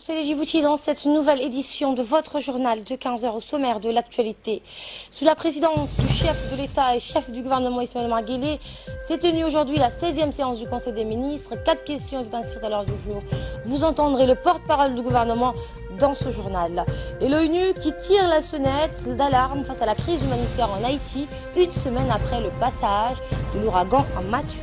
C'est les Djibouti dans cette nouvelle édition de votre journal de 15 heures au sommaire de l'actualité. Sous la présidence du chef de l'État et chef du gouvernement Ismaël Omar Guelleh, s'est tenue aujourd'hui la 16e séance du Conseil des ministres. 4 questions étaient inscrites à l'ordre du jour. Vous entendrez le porte-parole du gouvernement dans ce journal. Et l'ONU qui tire la sonnette d'alarme face à la crise humanitaire en Haïti, une semaine après le passage de l'ouragan Matthew.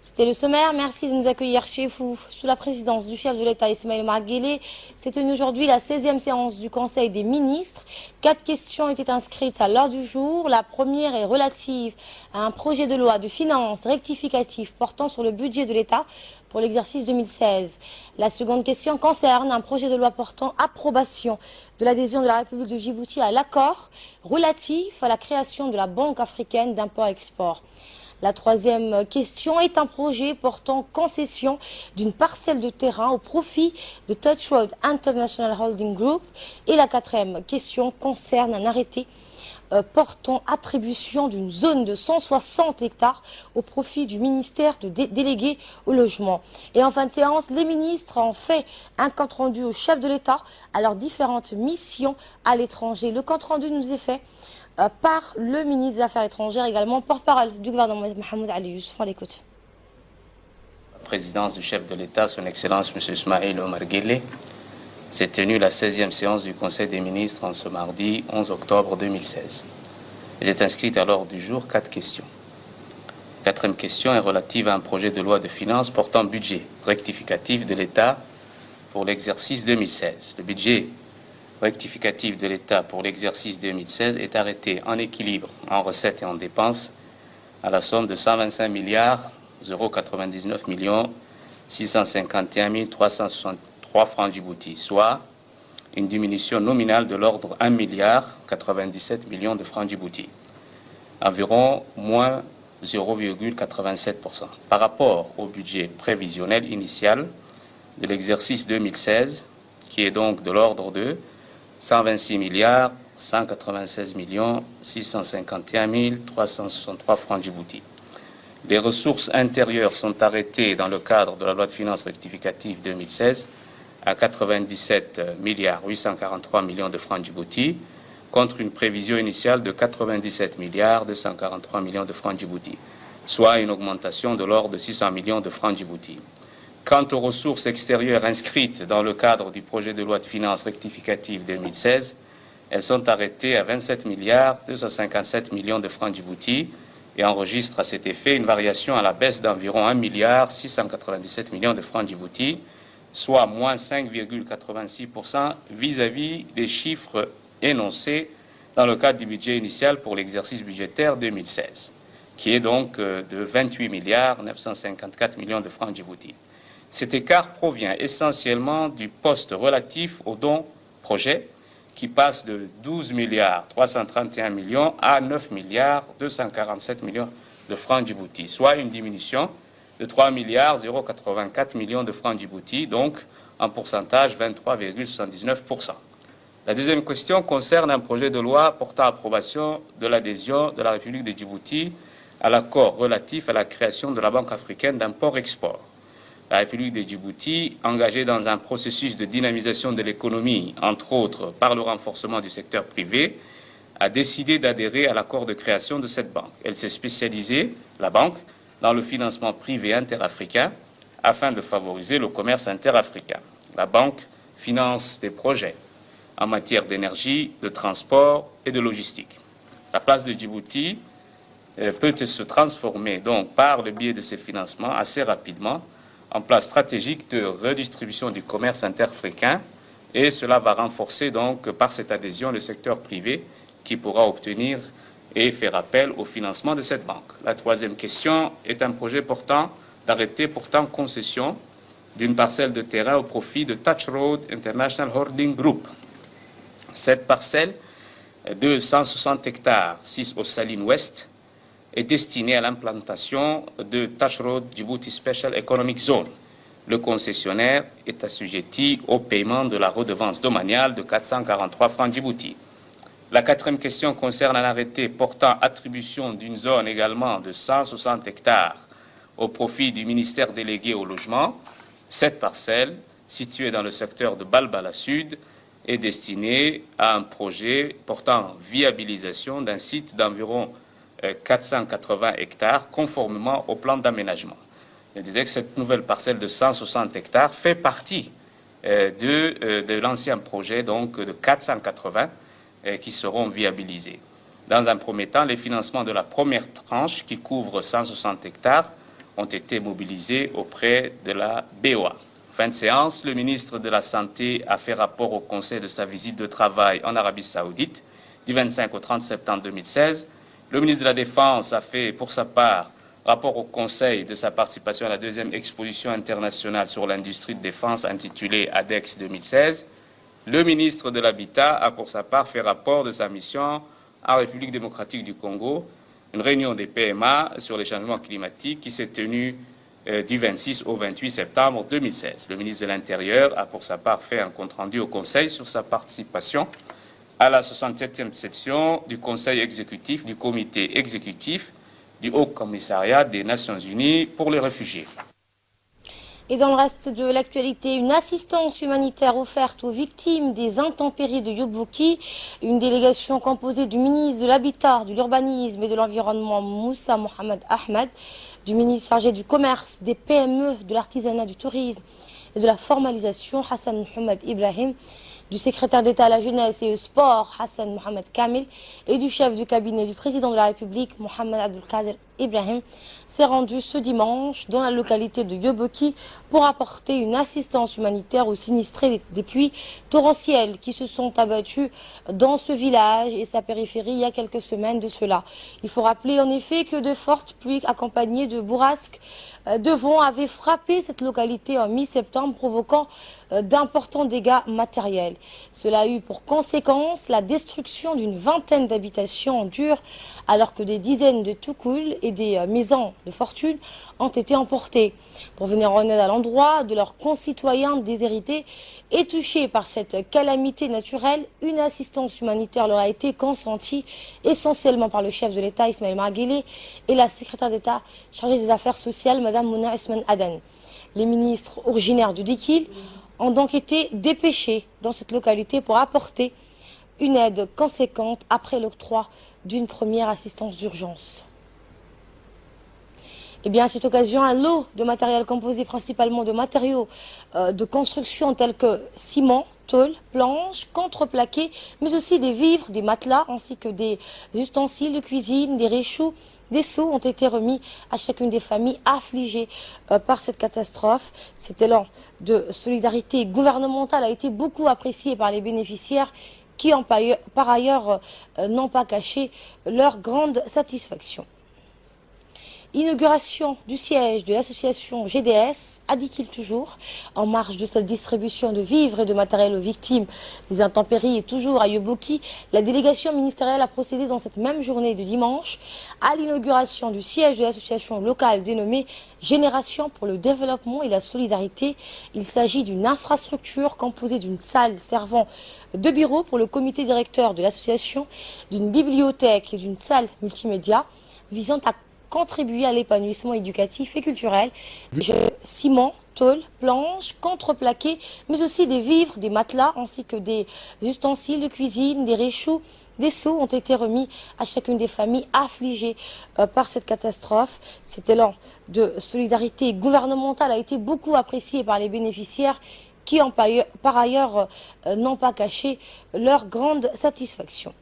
C'était le sommaire. Merci de nous accueillir chez vous. Sous la présidence du chef de l'État Ismaël Omar Guelleh, c'est aujourd'hui la 16e séance du Conseil des ministres. 4 questions étaient inscrites à l'ordre du jour. La première est relative à un projet de loi de finances rectificatif portant sur le budget de l'État pour l'exercice 2016. La seconde question concerne un projet de loi portant approbation de l'adhésion de la République de Djibouti à l'accord relatif à la création de la Banque africaine d'import-export. La troisième question est un projet portant concession d'une parcelle de terrain au profit de Touch Road International Holding Group. Et la quatrième question concerne un arrêté portant attribution d'une zone de 160 hectares au profit du ministère délégué au logement. Et en fin de séance, les ministres ont fait un compte rendu au chef de l'État à leurs différentes missions à l'étranger. Le compte rendu nous est fait par le ministre des Affaires étrangères, également porte-parole du gouvernement, Mohamed Ali Youssouf. On l'écoute. La présidence du chef de l'État, son Excellence M. Ismaël Omar Guelleh, s'est tenue la 16e séance du Conseil des ministres en ce mardi 11 octobre 2016. Il est inscrit à l'ordre du jour 4 questions. La 4e question est relative à un projet de loi de finances portant budget rectificatif de l'État pour l'exercice 2016. Le budget rectificatif de l'État pour l'exercice 2016 est arrêté en équilibre en recettes et en dépenses à la somme de 125 milliards 099 651 363 francs Djibouti, soit une diminution nominale de l'ordre 1 milliard 97 millions de francs Djibouti, environ moins 0,87%. Par rapport au budget prévisionnel initial de l'exercice 2016, qui est donc de l'ordre de 126 milliards 196 651 363 francs Djibouti. Les ressources intérieures sont arrêtées dans le cadre de la loi de finances rectificative 2016 à 97 milliards 843 millions de francs Djibouti, contre une prévision initiale de 97 milliards 243 millions de francs Djibouti, soit une augmentation de l'ordre de 600 millions de francs Djibouti. Quant aux ressources extérieures inscrites dans le cadre du projet de loi de finances rectificative 2016, elles sont arrêtées à 27 milliards 257 millions de francs Djibouti et enregistrent à cet effet une variation à la baisse d'environ 1 milliard 697 millions de francs Djibouti, soit moins 5,86% vis-à-vis des chiffres énoncés dans le cadre du budget initial pour l'exercice budgétaire 2016, qui est donc de 28 milliards 954 millions de francs Djibouti. Cet écart provient essentiellement du poste relatif aux dons projets, qui passe de 12 milliards 331 millions à 9 milliards 247 millions de francs Djibouti, soit une diminution de 3 milliards 084 millions de francs Djibouti, donc en pourcentage 23,79%. La deuxième question concerne un projet de loi portant approbation de l'adhésion de la République de Djibouti à l'accord relatif à la création de la Banque africaine d'import-export. La République de Djibouti, engagée dans un processus de dynamisation de l'économie, entre autres par le renforcement du secteur privé, a décidé d'adhérer à l'accord de création de cette banque. Elle s'est spécialisée, la banque, dans le financement privé interafricain afin de favoriser le commerce interafricain. La banque finance des projets en matière d'énergie, de transport et de logistique. La place de Djibouti peut se transformer donc par le biais de ces financements assez rapidement en place stratégique de redistribution du commerce interafricain, et cela va renforcer donc par cette adhésion le secteur privé qui pourra obtenir et faire appel au financement de cette banque. La troisième question est un projet d'arrêté portant concession d'une parcelle de terrain au profit de Touch Road International Holding Group. Cette parcelle de 160 hectares, 6 au Saline Ouest, est destinée à l'implantation de Touch Road Djibouti Special Economic Zone. Le concessionnaire est assujetti au paiement de la redevance domaniale de 443 francs Djibouti. La quatrième question concerne un arrêté portant attribution d'une zone également de 160 hectares au profit du ministère délégué au logement Cette parcelle, située dans le secteur de Balbala Sud, est destinée à un projet portant viabilisation d'un site d'environ 480 hectares conformément au plan d'aménagement. Je disais que cette nouvelle parcelle de 160 hectares fait partie de l'ancien projet donc de 480 qui seront viabilisés. Dans un premier temps, les financements de la première tranche qui couvre 160 hectares ont été mobilisés auprès de la BOA. Fin de séance, le ministre de la Santé a fait rapport au Conseil de sa visite de travail en Arabie Saoudite du 25 au 30 septembre 2016. Le ministre de la Défense a fait pour sa part rapport au Conseil de sa participation à la deuxième exposition internationale sur l'industrie de défense intitulée ADEX 2016. Le ministre de l'Habitat a pour sa part fait rapport de sa mission en République démocratique du Congo, une réunion des PMA sur les changements climatiques qui s'est tenue du 26 au 28 septembre 2016. Le ministre de l'Intérieur a pour sa part fait un compte-rendu au Conseil sur sa participation à la 67e section du Conseil exécutif du Comité exécutif du Haut Commissariat des Nations Unies pour les réfugiés. Et dans le reste de l'actualité, une assistance humanitaire offerte aux victimes des intempéries de Yobouki. Une délégation composée du ministre de l'Habitat, de l'Urbanisme et de l'Environnement, Moussa Mohamed Ahmed, du ministre chargé du Commerce, des PME, de l'Artisanat, du Tourisme et de la Formalisation, Hassan Mohamed Ibrahim, du secrétaire d'État à la jeunesse et au sport, Hassan Mohamed Kamil, et du chef du cabinet du président de la République, Mohamed Abdelkader Ibrahim, s'est rendu ce dimanche dans la localité de Yobouki pour apporter une assistance humanitaire aux sinistrés des pluies torrentielles qui se sont abattues dans ce village et sa périphérie il y a quelques semaines de cela. Il faut rappeler en effet que de fortes pluies accompagnées de bourrasques de vent avaient frappé cette localité en mi-septembre, provoquant d'importants dégâts matériels. Cela a eu pour conséquence la destruction d'une vingtaine d'habitations en dur, alors que des dizaines de toukouls et des maisons de fortune ont été emportées. Pour venir en aide à l'endroit de leurs concitoyens déshérités et touchés par cette calamité naturelle, une assistance humanitaire leur a été consentie essentiellement par le chef de l'État, Ismaël Marguelé, et la secrétaire d'État chargée des affaires sociales, Mme Mouna Ousmane Adan. Les ministres originaires du Dikil ont donc été dépêchés dans cette localité pour apporter une aide conséquente après l'octroi d'une première assistance d'urgence. Et bien, à cette occasion, un lot de matériel composé principalement de matériaux de construction tels que ciment, tôle, planches, contreplaqué, mais aussi des vivres, des matelas, ainsi que des ustensiles de cuisine, des réchauds, des seaux ont été remis à chacune des familles affligées par cette catastrophe. Cet élan de solidarité gouvernementale a été beaucoup apprécié par les bénéficiaires qui, par ailleurs, n'ont pas caché leur grande satisfaction. Inauguration du siège de l'association GDS, à Dikil toujours, en marge de cette distribution de vivres et de matériel aux victimes des intempéries et toujours à Yobouki. La délégation ministérielle a procédé dans cette même journée de dimanche à l'inauguration du siège de l'association locale dénommée Génération pour le développement et la solidarité. Il s'agit d'une infrastructure composée d'une salle servant de bureau pour le comité directeur de l'association, d'une bibliothèque et d'une salle multimédia visant à contribuer à l'épanouissement éducatif et culturel. Ciment, tôle, planches, contreplaqué, mais aussi des vivres, des matelas, ainsi que des ustensiles de cuisine, des réchauds, des seaux ont été remis à chacune des familles affligées par cette catastrophe. Cet élan de solidarité gouvernementale a été beaucoup apprécié par les bénéficiaires qui, par ailleurs, n'ont pas caché leur grande satisfaction.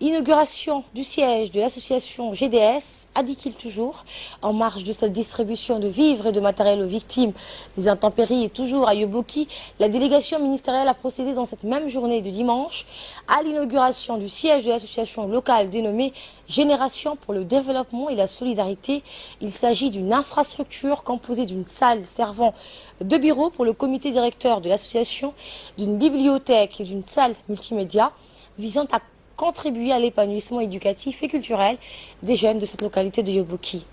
Inauguration du siège de l'association GDS, à Dikil toujours, en marge de cette distribution de vivres et de matériel aux victimes des intempéries et toujours à Yobouki. La délégation ministérielle a procédé dans cette même journée de dimanche à l'inauguration du siège de l'association locale dénommée Génération pour le développement et la solidarité. Il s'agit d'une infrastructure composée d'une salle servant de bureau pour le comité directeur de l'association, d'une bibliothèque et d'une salle multimédia visant à contribuer à l'épanouissement éducatif et culturel des jeunes de cette localité de Yobouki.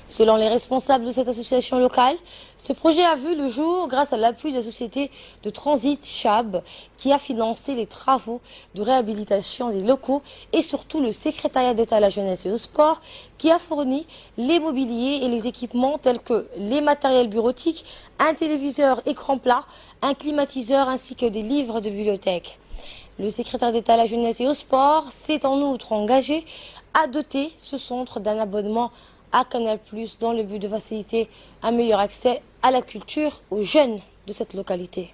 Selon les responsables de cette association locale, ce projet a vu le jour grâce à l'appui de la société de transit Chab qui a financé les travaux de réhabilitation des locaux et surtout le secrétariat d'État à la jeunesse et au sport qui a fourni les mobiliers et les équipements tels que les matériels bureautiques, un téléviseur écran plat, un climatiseur ainsi que des livres de bibliothèque. Le secrétaire d'État à la jeunesse et au sport s'est en outre engagé à doter ce centre d'un abonnement à Canal+, dans le but de faciliter un meilleur accès à la culture aux jeunes de cette localité.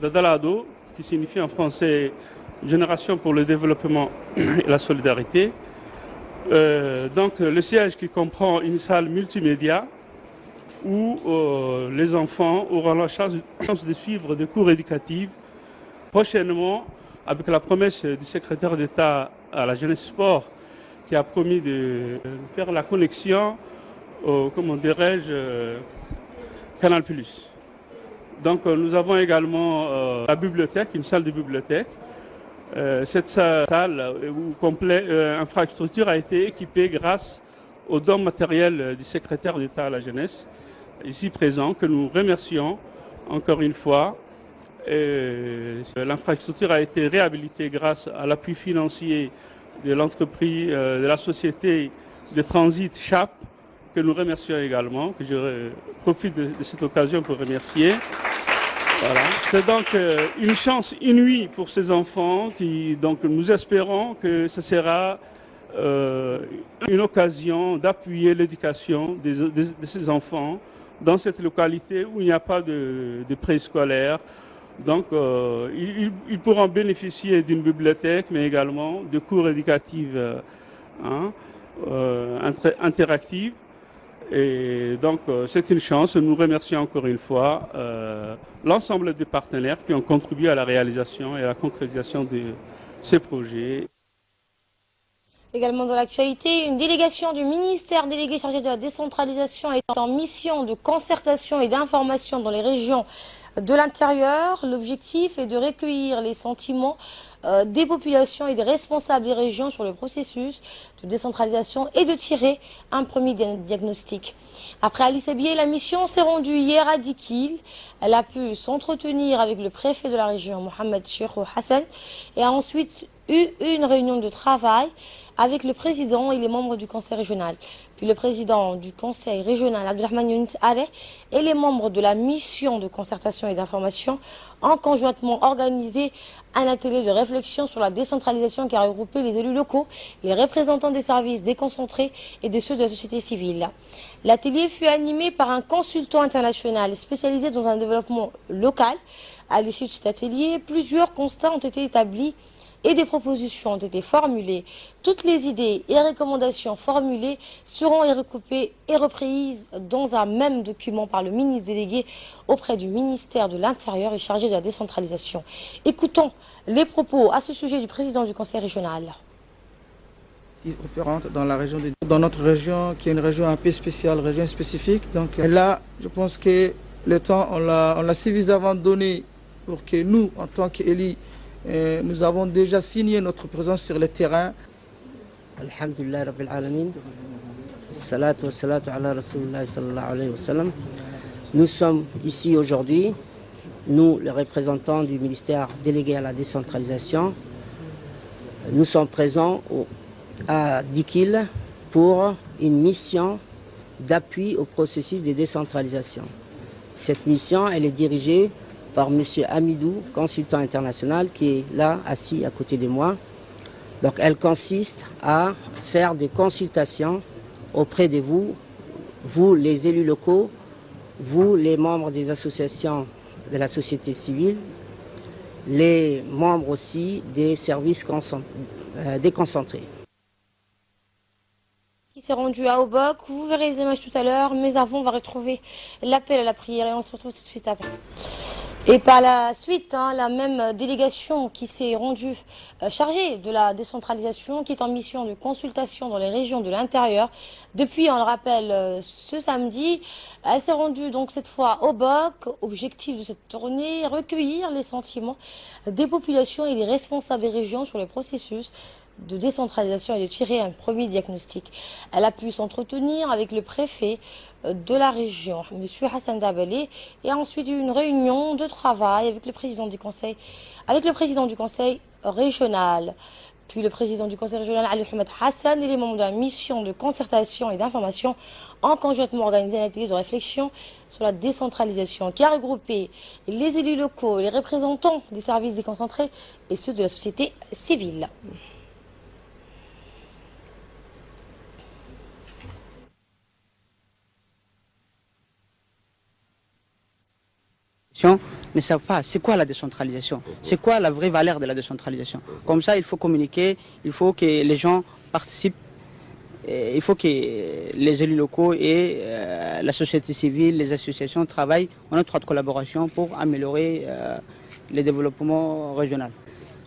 Dadalado, qui signifie en français Génération pour le développement et la solidarité. Donc le siège qui comprend une salle multimédia où les enfants auront la chance de suivre des cours éducatifs prochainement, avec la promesse du secrétaire d'État à la jeunesse sport qui a promis de faire la connexion au, comment dirais-je, Canal+. Donc nous avons également la bibliothèque, une salle de bibliothèque. Cette salle ou infrastructure a été équipée grâce aux dons matériels du secrétaire d'État à la jeunesse, ici présent, que nous remercions encore une fois. L'infrastructure a été réhabilitée grâce à l'appui financier de l'entreprise, de la société de transit CHAP, que nous remercions également, que je profite de cette occasion pour remercier. Voilà. C'est donc une chance inouïe pour ces enfants donc nous espérons que ce sera une occasion d'appuyer l'éducation de ces enfants dans cette localité où il n'y a pas de préscolaire. Donc ils pourront bénéficier d'une bibliothèque mais également de cours éducatifs interactifs. Et donc, c'est une chance. Nous remercions encore une fois l'ensemble des partenaires qui ont contribué à la réalisation et à la concrétisation de ces projets. Également dans l'actualité, une délégation du ministère délégué chargé de la décentralisation est en mission de concertation et d'information dans les régions de l'intérieur. L'objectif est de recueillir les sentiments des populations et des responsables des régions sur le processus de décentralisation et de tirer un premier diagnostic. Après Alice Abié, la mission s'est rendue hier à Dikil. Elle a pu s'entretenir avec le préfet de la région, Mohamed Cheikh Hassan, et a ensuite eu une réunion de travail avec le président et les membres du conseil régional. Puis le président du conseil régional, Abdelrahman Younis Areh, et les membres de la mission de concertation et d'information ont conjointement organisé un atelier de réflexion sur la décentralisation qui a regroupé les élus locaux, les représentants des services déconcentrés et de ceux de la société civile. L'atelier fut animé par un consultant international spécialisé dans un développement local. À l'issue de cet atelier, plusieurs constats ont été établis et des propositions ont été formulées. Toutes les idées et recommandations formulées seront recoupées et reprises dans un même document par le ministre délégué auprès du ministère de l'Intérieur et chargé de la décentralisation. Écoutons les propos à ce sujet du président du conseil régional. Opérante dans la région dans notre région qui est une région un peu spéciale, région spécifique. Donc là, je pense que le temps, on l'a suffisamment donné pour que nous, en tant qu'élus, nous avons déjà signé notre présence sur le terrain. Alhamdulillah Rabbil Alamin. Salatu wa salatu ala Rasulullah sallallahu alayhi wa sallam. Nous sommes ici aujourd'hui, nous, les représentants du ministère délégué à la décentralisation. Nous sommes présents à Dikil pour une mission d'appui au processus de décentralisation. Cette mission, elle est dirigée par M. Amidou, consultant international, qui est là, assis à côté de moi. Donc elle consiste à faire des consultations auprès de vous, vous les élus locaux, vous les membres des associations de la société civile, les membres aussi des services déconcentrés. Qui s'est rendu à Obok, vous verrez les images tout à l'heure, mais avant on va retrouver l'appel à la prière et on se retrouve tout de suite après. Et par la suite, la même délégation qui s'est rendue chargée de la décentralisation, qui est en mission de consultation dans les régions de l'intérieur. Depuis, on le rappelle, ce samedi, elle s'est rendue donc cette fois au BOC. Objectif de cette tournée, recueillir les sentiments des populations et des responsables des régions sur le processus de décentralisation et de tirer un premier diagnostic. Elle a pu s'entretenir avec le préfet de la région, M. Hassan Dabali, et a ensuite eu une réunion de travail avec le président du conseil régional. Puis le président du conseil régional, Ali Ahmed Hassan, et les membres de la mission de concertation et d'information ont conjointement organisé un atelier de réflexion sur la décentralisation qui a regroupé les élus locaux, les représentants des services déconcentrés et ceux de la société civile. Ne savent pas c'est quoi la décentralisation, c'est quoi la vraie valeur de la décentralisation. Comme ça, il faut communiquer, il faut que les gens participent, il faut que les élus locaux et la société civile, les associations travaillent en étroite collaboration pour améliorer le développement régional.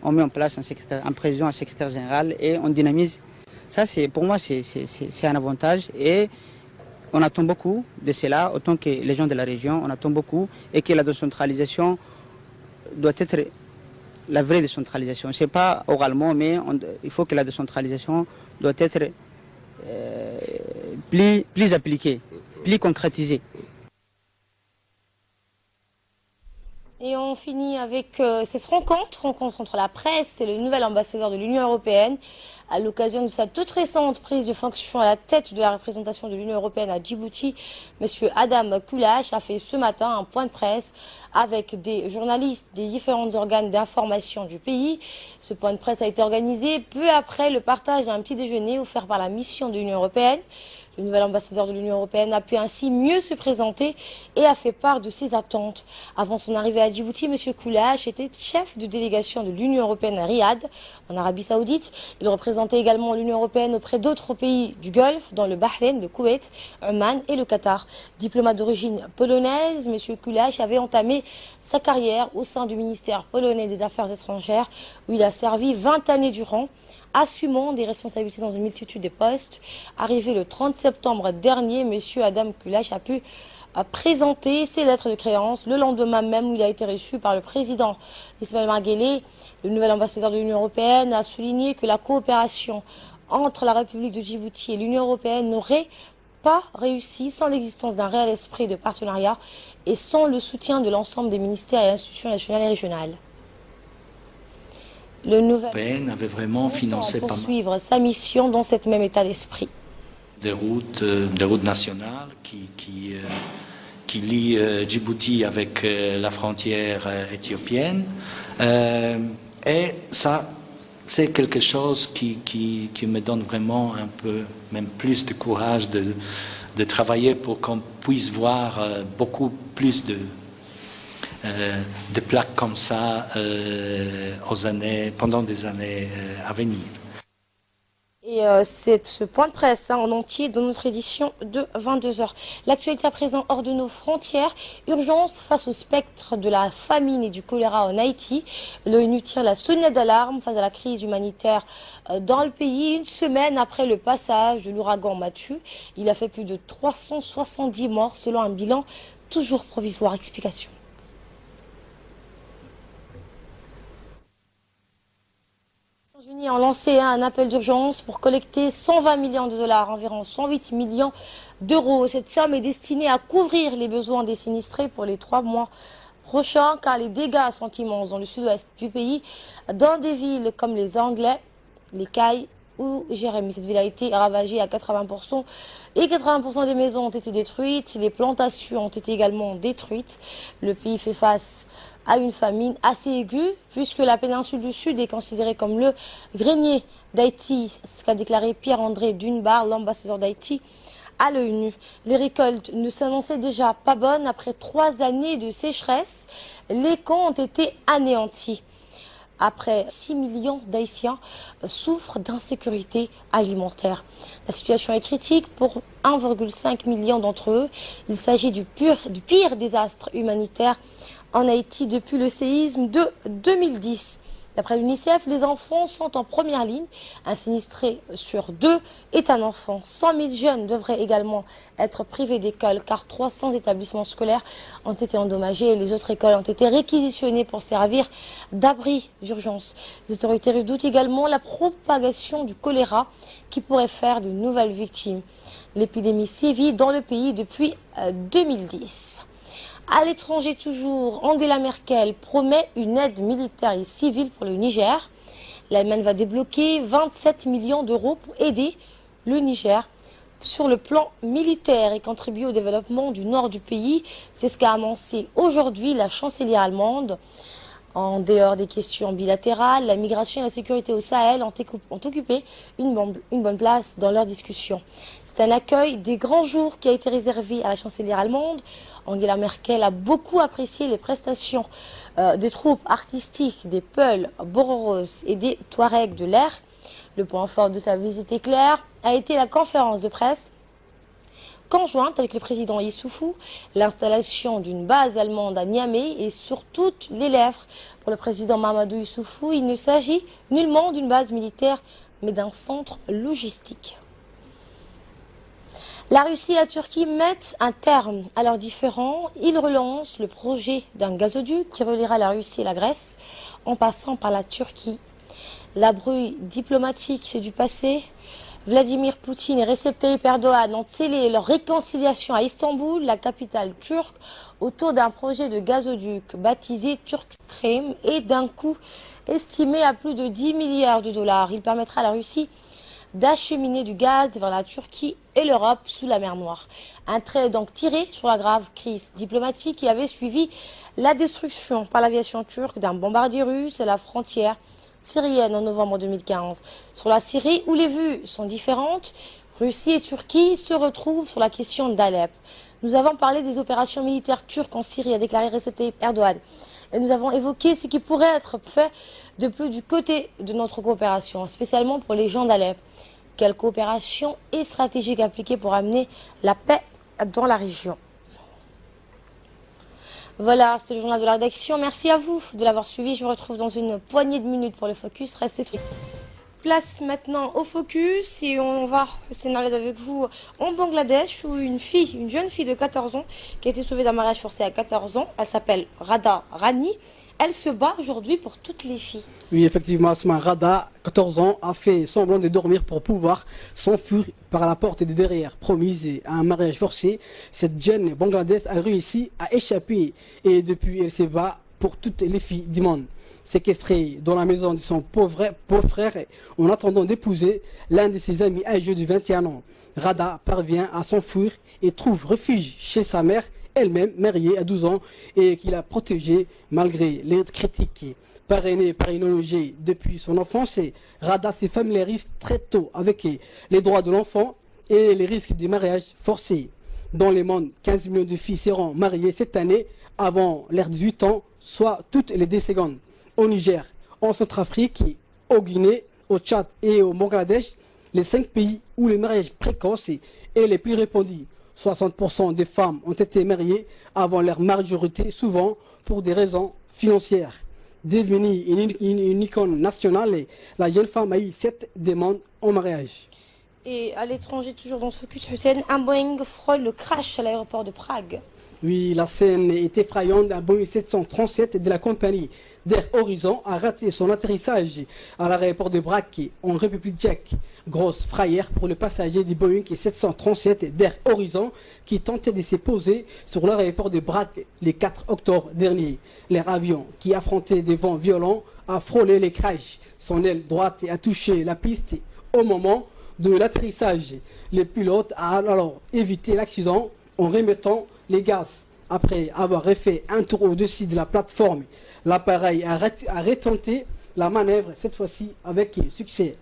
On met en place un président, un secrétaire général et on dynamise. Ça, pour moi, c'est un avantage et on attend beaucoup de cela, autant que les gens de la région, on attend beaucoup, et que la décentralisation doit être la vraie décentralisation. Ce n'est pas oralement, mais il faut que la décentralisation doit être plus appliquée, plus concrétisée. Et on finit avec cette rencontre entre la presse et le nouvel ambassadeur de l'Union européenne à l'occasion de sa toute récente prise de fonction à la tête de la représentation de l'Union européenne à Djibouti. Monsieur Adam Koulash a fait ce matin un point de presse avec des journalistes des différents organes d'information du pays. Ce point de presse a été organisé peu après le partage d'un petit déjeuner offert par la mission de l'Union européenne. Le nouvel ambassadeur de l'Union européenne a pu ainsi mieux se présenter et a fait part de ses attentes. Avant son arrivée à Djibouti, M. Koulash était chef de délégation de l'Union européenne à Riyad, en Arabie Saoudite. Il représentait également l'Union européenne auprès d'autres pays du Golfe, dont le Bahreïn, le Koweït, Oman et le Qatar. Diplomate d'origine polonaise, M. Koulash avait entamé sa carrière au sein du ministère polonais des Affaires étrangères, où il a servi 20 années durant, assumant des responsabilités dans une multitude de postes. Arrivé le 30 septembre dernier, M. Adam Koulash a pu présenter ses lettres de créance le lendemain même où il a été reçu par le président Ismaël Marguelé. Le nouvel ambassadeur de l'Union européenne a souligné que la coopération entre la République de Djibouti et l'Union européenne n'aurait pas réussi sans l'existence d'un réel esprit de partenariat et sans le soutien de l'ensemble des ministères et institutions nationales et régionales. Le nouvel avait vraiment financé poursuivre sa mission dans cet même état d'esprit. Des routes nationales qui lient Djibouti avec la frontière éthiopienne. Et ça, c'est quelque chose qui me donne vraiment un peu, même plus de courage de travailler pour qu'on puisse voir beaucoup plus de plaques comme ça pendant des années à venir. Et c'est ce point de presse en entier dans notre édition de 22h. L'actualité à présent hors de nos frontières. Urgence face au spectre de la famine et du choléra en Haïti. L'ONU tire la sonnette d'alarme face à la crise humanitaire dans le pays. Une semaine après le passage de l'ouragan Matthew, il a fait plus de 370 morts selon un bilan toujours provisoire. Explication. Les États-Unis ont lancé un appel d'urgence pour collecter 120 millions de dollars, environ 108 millions d'euros. Cette somme est destinée à couvrir les besoins des sinistrés pour les 3 mois prochains, car les dégâts sont immenses dans le sud-ouest du pays, dans des villes comme les Anglais, les Cailles ou Jérémy. Cette ville a été ravagée à 80% et 80% des maisons ont été détruites. Les plantations ont été également détruites. Le pays fait face à une famine assez aiguë puisque la péninsule du Sud est considérée comme le grenier d'Haïti, ce qu'a déclaré Pierre-André Dunbar, l'ambassadeur d'Haïti à l'ONU. Les récoltes ne s'annonçaient déjà pas bonnes après 3 années de sécheresse. Les camps ont été anéantis. Après 6 millions d'Haïtiens souffrent d'insécurité alimentaire. La situation est critique pour 1,5 million d'entre eux. Il s'agit du pire désastre humanitaire en Haïti depuis le séisme de 2010. D'après l'UNICEF, les enfants sont en première ligne. Un sinistré sur 2 est un enfant. 100 000 jeunes devraient également être privés d'école car 300 établissements scolaires ont été endommagés et les autres écoles ont été réquisitionnées pour servir d'abri d'urgence. Les autorités redoutent également la propagation du choléra qui pourrait faire de nouvelles victimes. L'épidémie sévit dans le pays depuis 2010. À l'étranger toujours, Angela Merkel promet une aide militaire et civile pour le Niger. L'Allemagne va débloquer 27 millions d'euros pour aider le Niger sur le plan militaire et contribuer au développement du nord du pays. C'est ce qu'a annoncé aujourd'hui la chancelière allemande. En dehors des questions bilatérales, la migration et la sécurité au Sahel ont occupé une bonne place dans leurs discussions. C'est un accueil des grands jours qui a été réservé à la chancelière allemande. Angela Merkel a beaucoup apprécié les prestations des troupes artistiques des Peuls, Bororos et des Touaregs de l'air. Le point fort de sa visite éclair a été la conférence de presse conjointe avec le président Issoufou, l'installation d'une base allemande à Niamey et sur toutes les lèvres. Pour le président Mahamadou Issoufou, il ne s'agit nullement d'une base militaire, mais d'un centre logistique. La Russie et la Turquie mettent un terme à leurs différends. Ils relancent le projet d'un gazoduc qui reliera la Russie et la Grèce en passant par la Turquie. La brouille diplomatique, c'est du passé. Vladimir Poutine et Recep Tayyip Erdogan ont scellé leur réconciliation à Istanbul, la capitale turque, autour d'un projet de gazoduc baptisé Turkstream et d'un coût estimé à plus de 10 milliards de dollars. Il permettra à la Russie d'acheminer du gaz vers la Turquie et l'Europe sous la mer Noire. Un trait donc tiré sur la grave crise diplomatique qui avait suivi la destruction par l'aviation turque d'un bombardier russe à la frontière syrienne en novembre 2015. Sur la Syrie, où les vues sont différentes, Russie et Turquie se retrouvent sur la question d'Alep. Nous avons parlé des opérations militaires turques en Syrie, a déclaré Recep Tayyip Erdogan. Et nous avons évoqué ce qui pourrait être fait de plus du côté de notre coopération, spécialement pour les gens d'Alep. Quelle coopération et stratégique appliquée pour amener la paix dans la région. Voilà, c'est le journal de la rédaction. Merci à vous de l'avoir suivi. Je vous retrouve dans une poignée de minutes pour le focus. Restez suivis. Place maintenant au focus et on va scénariser avec vous en Bangladesh où une jeune fille de 14 ans qui a été sauvée d'un mariage forcé à 14 ans. Elle s'appelle Radha Rani. Elle se bat aujourd'hui pour toutes les filles. Oui, effectivement, Asma Radha, 14 ans, a fait semblant de dormir pour pouvoir s'enfuir par la porte de derrière. Promise à un mariage forcé, cette jeune Bangladesh a réussi à échapper et depuis elle se bat pour toutes les filles du monde. Séquestrée dans la maison de son pauvre frère en attendant d'épouser l'un de ses amis âgés de 21 ans. Radha parvient à s'enfuir et trouve refuge chez sa mère, elle-même mariée à 12 ans et qui l'a protégée malgré les critiques. Parrainée par une ONG depuis son enfance, Radha se familiarise très tôt avec les droits de l'enfant et les risques des mariages forcés. Dans le monde, 15 millions de filles seront mariées cette année avant leurs 18 ans, soit toutes les 2 secondes. Au Niger, en Centrafrique, au Guinée, au Tchad et au Bangladesh, les 5 pays où les mariages précoces est les plus répandus. 60% des femmes ont été mariées avant leur majorité, souvent pour des raisons financières. Devenue une icône nationale, la jeune femme a eu 7 demandes en mariage. Et à l'étranger, toujours dans ce focus, Hussein, un Boeing frôle le crash à l'aéroport de Prague. Oui, la scène est effrayante. Un Boeing 737 de la compagnie d'Air Horizon a raté son atterrissage à l'aéroport de Prague en République tchèque. Grosse frayeur pour le passager du Boeing 737 d'Air Horizon qui tentait de se poser sur l'aéroport de Prague le 4 octobre dernier. L'air avion qui affrontait des vents violents a frôlé les crashs. Son aile droite a touché la piste au moment de l'atterrissage. Le pilote a alors évité l'accident en remettant les gaz. Après avoir refait un tour au-dessus de la plateforme, l'appareil a retenté la manœuvre, cette fois-ci avec succès.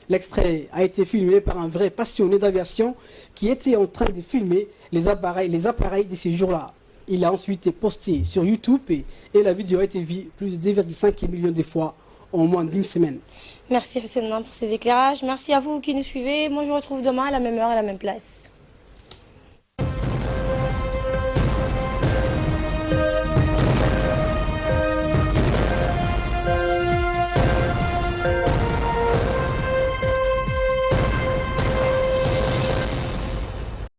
L'extrait a été filmé par un vrai passionné d'aviation qui était en train de filmer les appareils de ces jours-là. Il a ensuite posté sur YouTube et la vidéo a été vue plus de 2,5 millions de fois en moins d'une semaine. Merci Hussein pour ces éclairages. Merci à vous qui nous suivez. Moi je vous retrouve demain à la même heure et à la même place.